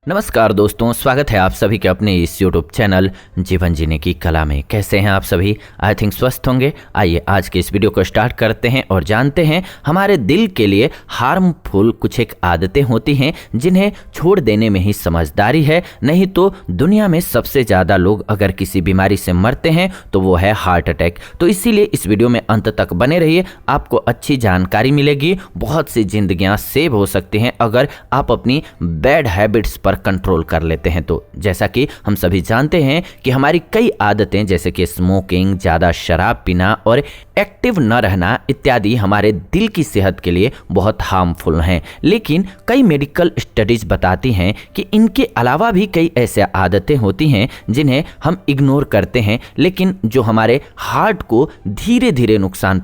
नमस्कार दोस्तों, स्वागत है आप सभी के अपने इस यूट्यूब चैनल जीवन जीने की कला में। कैसे हैं आप सभी? आई थिंक स्वस्थ होंगे। आइए आज के इस वीडियो को स्टार्ट करते हैं और जानते हैं हमारे दिल के लिए हार्मफुल कुछ एक आदतें होती हैं जिन्हें छोड़ देने में ही समझदारी है। नहीं तो दुनिया में सबसे ज़्यादा लोग अगर किसी बीमारी से मरते हैं तो वो है हार्ट अटैक। तो इसीलिए इस वीडियो में अंत तक बने रहिए, आपको अच्छी जानकारी मिलेगी। बहुत सी जिंदगियां सेव हो सकती हैं अगर आप अपनी बैड हैबिट्स पर कंट्रोल कर लेते हैं। तो जैसा कि हम सभी जानते हैं कि हमारी कई आदतें जैसे कि स्मोकिंग, ज़्यादा शराब पीना और एक्टिव न रहना इत्यादि हमारे दिल की सेहत के लिए बहुत हार्मफुल हैं। लेकिन कई मेडिकल स्टडीज बताती हैं कि इनके अलावा भी कई ऐसे आदतें होती हैं जिन्हें हम इग्नोर करते हैं, लेकिन जो हमारे हार्ट को धीरे धीरे नुकसान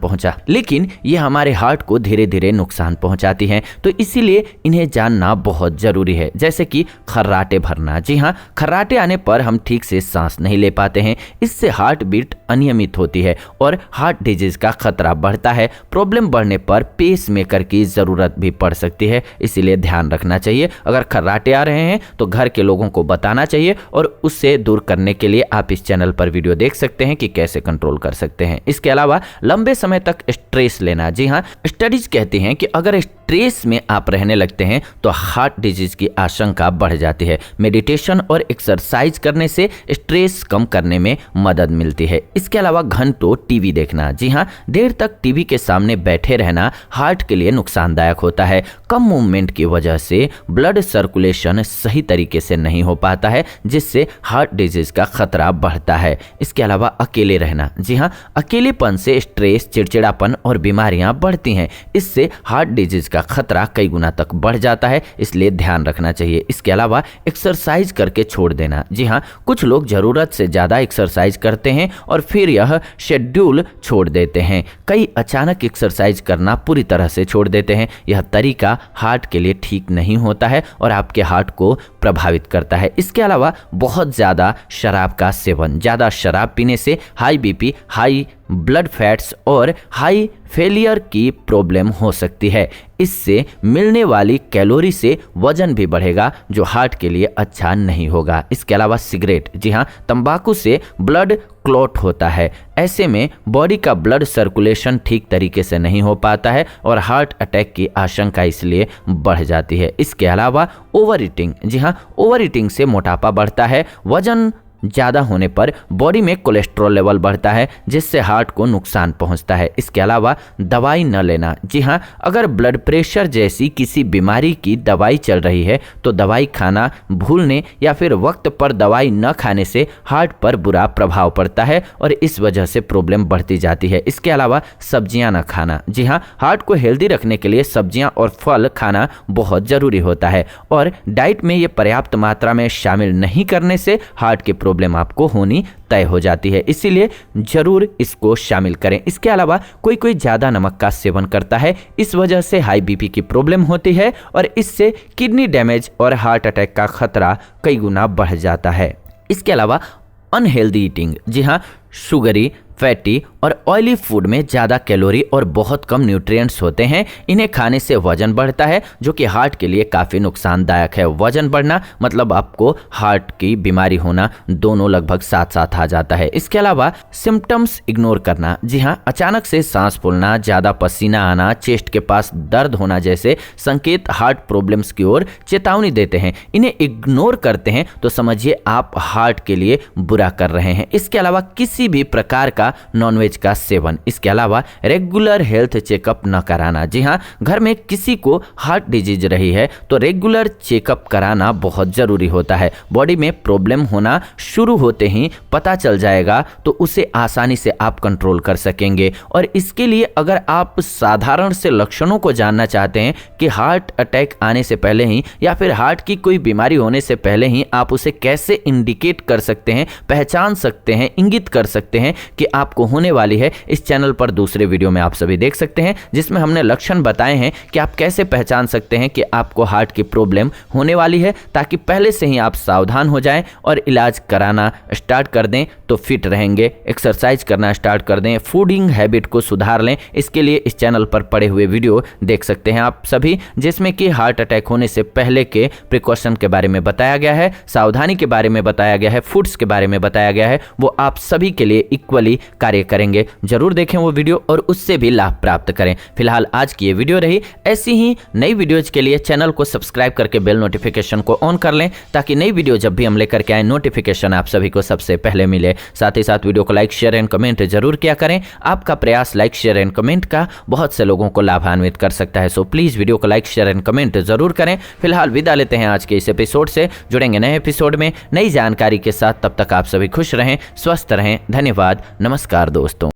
पहुंचाती हैं। तो इसीलिए इन्हें जानना बहुत ज़रूरी है। जैसे कि खर्राटे भरना। जी हाँ, खर्राटे आने पर हम ठीक से सांस नहीं ले पाते हैं। इससे हार्ट बीट अनियमित होती है और हार्ट डिजीज का खतरा बढ़ता है। प्रॉब्लम बढ़ने पर पेस मेकर की ज़रूरत भी पड़ सकती है, इसीलिए ध्यान रखना चाहिए। अगर खर्राटे आ रहे हैं तो घर के लोगों को बताना चाहिए और उससे दूर करने के लिए आप इस चैनल पर वीडियो देख सकते हैं कि कैसे कंट्रोल कर सकते हैं। इसके अलावा लंबे समय तक स्ट्रेस लेना। जी हाँ, स्टडीज कहती हैं कि अगर स्ट्रेस में आप रहने लगते हैं तो हार्ट डिजीज की आशंका बढ़ जाती है। मेडिटेशन और एक्सरसाइज करने से स्ट्रेस कम करने में मदद मिलती है। इसके अलावा घंटों टीवी देखना। जी हाँ, देर तक टीवी के सामने बैठे रहना हार्ट के लिए नुकसानदायक होता है। कम मूवमेंट की वजह से ब्लड सर्कुलेशन सही तरीके से नहीं हो पाता है, जिससे हार्ट डिजीज का खतरा बढ़ता है। इसके अलावा अकेले रहना। जी हाँ, अकेलेपन से स्ट्रेस, चिड़चिड़ापन और बीमारियां बढ़ती हैं। इससे हार्ट डिजीज का खतरा कई गुना तक बढ़ जाता है, इसलिए ध्यान रखना चाहिए। इसके अलावा एक्सरसाइज करके छोड़ देना। जी हाँ, कुछ लोग ज़रूरत से ज़्यादा एक्सरसाइज करते हैं और फिर यह शेड्यूल छोड़ देते हैं। कई अचानक एक्सरसाइज करना पूरी तरह से छोड़ देते हैं। यह तरीका हार्ट के लिए ठीक नहीं होता है और आपके हार्ट को प्रभावित करता है। इसके अलावा बहुत ज़्यादा शराब का सेवन। ज़्यादा शराब पीने से high BP, high blood fats और हाई फेलियर की प्रॉब्लम हो सकती है। इससे मिलने वाली कैलोरी से वजन भी बढ़ेगा, जो हार्ट के लिए अच्छा नहीं होगा। इसके अलावा सिगरेट। जी हाँ, तंबाकू से ब्लड क्लॉट होता है। ऐसे में बॉडी का ब्लड सर्कुलेशन ठीक तरीके से नहीं हो पाता है और हार्ट अटैक की आशंका इसलिए बढ़ जाती है। इसके अलावा ओवर ईटिंग। जी हाँ, ओवर ईटिंग से मोटापा बढ़ता है। वजन ज़्यादा होने पर बॉडी में कोलेस्ट्रॉल लेवल बढ़ता है, जिससे हार्ट को नुकसान पहुंचता है। इसके अलावा दवाई न लेना। जी हाँ, अगर ब्लड प्रेशर जैसी किसी बीमारी की दवाई चल रही है तो दवाई खाना भूलने या फिर वक्त पर दवाई न खाने से हार्ट पर बुरा प्रभाव पड़ता है और इस वजह से प्रॉब्लम बढ़ती जाती है। इसके अलावा सब्जियां न खाना। जी हाँ, हार्ट को हेल्दी रखने के लिए सब्जियां और फल खाना बहुत ज़रूरी होता है और डाइट में ये पर्याप्त मात्रा में शामिल नहीं करने से हार्ट के प्रॉब्लम आपको होनी तय हो जाती है। इसीलिए जरूर इसको शामिल करें। इसके अलावा कोई कोई ज़्यादा नमक का सेवन करता है, इस वजह से हाई बीपी की प्रॉब्लम होती है और इससे किडनी डैमेज और हार्ट अटैक का खतरा कई गुना बढ़ जाता है। इसके अलावा अनहेल्दी ईटिंग। जी हाँ, शुगरी, फैटी और ऑयली फूड में ज़्यादा कैलोरी और बहुत कम न्यूट्रिएंट्स होते हैं। इन्हें खाने से वजन बढ़ता है, जो कि हार्ट के लिए काफ़ी नुकसानदायक है। वजन बढ़ना मतलब आपको हार्ट की बीमारी होना, दोनों लगभग साथ साथ आ जाता है। इसके अलावा सिम्टम्स इग्नोर करना। जी हाँ, अचानक से सांस फूलना, ज़्यादा पसीना आना, चेस्ट के पास दर्द होना जैसे संकेत हार्ट प्रॉब्लम्स की ओर चेतावनी देते हैं। इन्हें इग्नोर करते हैं तो समझिए आप हार्ट के लिए बुरा कर रहे हैं। इसके अलावा किसी भी प्रकार का नॉनवेज का सेवन। इसके अलावा रेगुलर हेल्थ चेकअप न कराना। जी हाँ, घर में किसी को हार्ट डिजीज रही है तो रेगुलर चेकअप कराना बहुत ज़रूरी होता है। बॉडी में प्रॉब्लम होना शुरू होते ही पता चल जाएगा तो उसे आसानी से आप कंट्रोल कर सकेंगे। और इसके लिए अगर आप साधारण से लक्षणों को जानना चाहते हैं कि हार्ट अटैक आने से पहले ही या फिर हार्ट की कोई बीमारी होने से पहले ही आप उसे कैसे इंडिकेट कर सकते हैं, पहचान सकते हैं, इंगित कर सकते हैं कि आपको होने वाली है, इस चैनल पर दूसरे वीडियो में आप सभी देख सकते हैं, जिसमें हमने लक्षण बताए हैं कि आप कैसे पहचान सकते हैं कि आपको हार्ट की प्रॉब्लम होने वाली है, ताकि पहले से ही आप सावधान हो जाएं और इलाज कराना स्टार्ट कर दें तो फिट रहेंगे। एक्सरसाइज करना स्टार्ट कर दें, फूडिंग हैबिट को सुधार लें। इसके लिए इस चैनल पर पड़े हुए वीडियो देख सकते हैं आप सभी, जिसमें कि हार्ट अटैक होने से पहले के प्रिकॉशन के बारे में बताया गया है, सावधानी के बारे में बताया गया है, फूड्स के बारे में बताया गया है। वो आप सभी के लिए इक्वली कार्य करेंगे। जरूर देखें वो वीडियो और उससे भी लाभ प्राप्त करें। फिलहाल आज की ये वीडियो रही। ऐसी ही नई वीडियोज के लिए चैनल को सब्सक्राइब करके बेल नोटिफिकेशन को ऑन कर लें, ताकि नई वीडियो जब भी हम लेकर के आए नोटिफिकेशन आप सभी को सबसे पहले मिले। साथ ही साथ वीडियो को लाइक शेयर एंड कमेंट जरूर किया करें। आपका प्रयास लाइक शेयर एंड कमेंट का बहुत से लोगों को लाभान्वित कर सकता है। सो प्लीज वीडियो को लाइक शेयर एंड कमेंट जरूर करें। फिलहाल विदा लेते हैं आज के इस एपिसोड से। जुड़ेंगे नए एपिसोड में नई जानकारी के साथ। तब तक आप सभी खुश रहें, स्वस्थ रहें। धन्यवाद। नमस्कार दोस्तों।